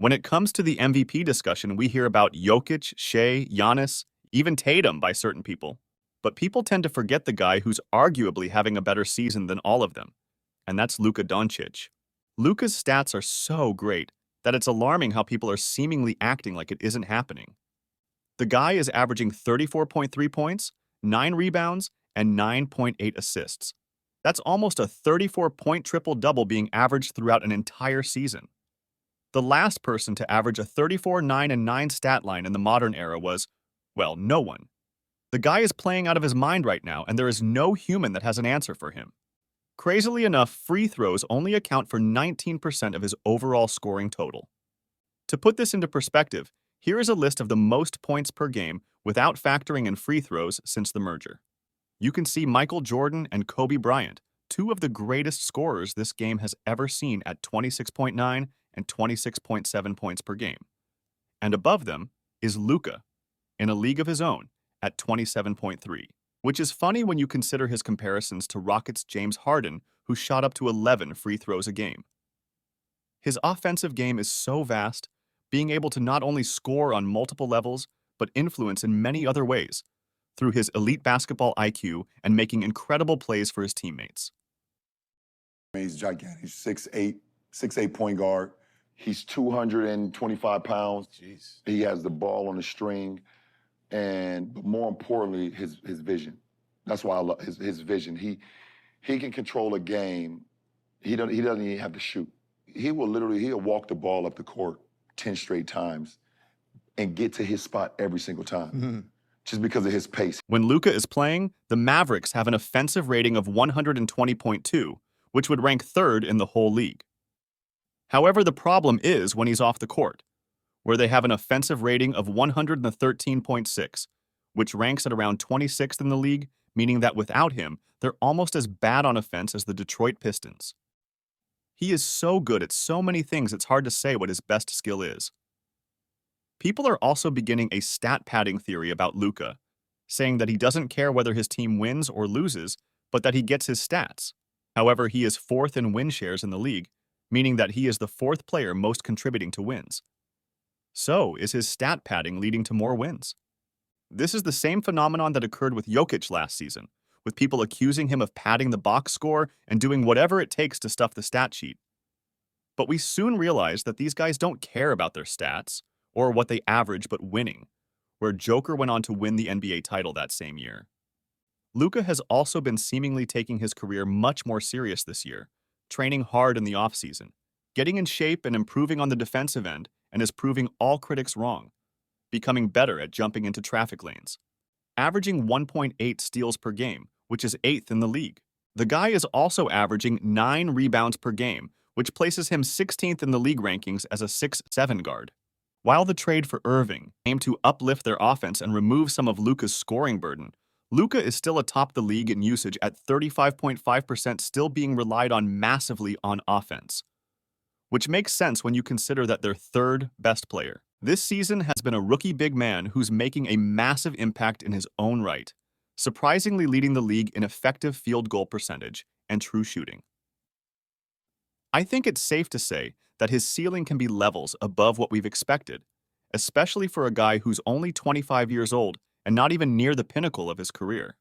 When it comes to the MVP discussion, we hear about Jokic, Shea, Giannis, even Tatum by certain people. But people tend to forget the guy who's arguably having a better season than all of them, and that's Luka Doncic. Luka's stats are so great that it's alarming how people are seemingly acting like it isn't happening. The guy is averaging 34.3 points, 9 rebounds, and 9.8 assists. That's almost a 34-point triple-double being averaged throughout an entire season. The last person to average a 34, 9, and 9 stat line in the modern era was, well, no one. The guy is playing out of his mind right now, and there is no human that has an answer for him. Crazily enough, free throws only account for 19% of his overall scoring total. To put this into perspective, here is a list of the most points per game without factoring in free throws since the merger. You can see Michael Jordan and Kobe Bryant, two of the greatest scorers this game has ever seen at 26.9 and 26.7 points per game. And above them is Luka, in a league of his own, at 27.3, which is funny when you consider his comparisons to Rockets' James Harden, who shot up to 11 free throws a game. His offensive game is so vast, being able to not only score on multiple levels, but influence in many other ways, through his elite basketball IQ and making incredible plays for his teammates. He's gigantic. He's 6'8" point guard. He's 225 pounds. Jeez. He has the ball on the string, but more importantly, his vision. That's why I love his vision. He can control a game. He doesn't even have to shoot. He'll walk the ball up the court 10 straight times and get to his spot every single time. Just because of his pace. When Luka is playing, the Mavericks have an offensive rating of 120.2, which would rank third in the whole league. However, the problem is when he's off the court, where they have an offensive rating of 113.6, which ranks at around 26th in the league, meaning that without him, they're almost as bad on offense as the Detroit Pistons. He is so good at so many things it's hard to say what his best skill is. People are also beginning a stat padding theory about Luka, saying that he doesn't care whether his team wins or loses, but that he gets his stats. However, he is fourth in win shares in the league, meaning that he is the fourth player most contributing to wins. So, is his stat padding leading to more wins? This is the same phenomenon that occurred with Jokic last season, with people accusing him of padding the box score and doing whatever it takes to stuff the stat sheet. But we soon realized that these guys don't care about their stats, or what they average, but winning, where Joker went on to win the NBA title that same year. Luka has also been seemingly taking his career much more serious this year, training hard in the offseason, getting in shape and improving on the defensive end, and is proving all critics wrong, becoming better at jumping into traffic lanes, averaging 1.8 steals per game, which is 8th in the league. The guy is also averaging 9 rebounds per game, which places him 16th in the league rankings as a 6'7" guard. While the trade for Irving aimed to uplift their offense and remove some of Luka's scoring burden, Luka is still atop the league in usage at 35.5%, still being relied on massively on offense, which makes sense when you consider that they're third best player. This season has been a rookie big man who's making a massive impact in his own right, surprisingly leading the league in effective field goal percentage and true shooting. I think it's safe to say that his ceiling can be levels above what we've expected, especially for a guy who's only 25 years old and not even near the pinnacle of his career.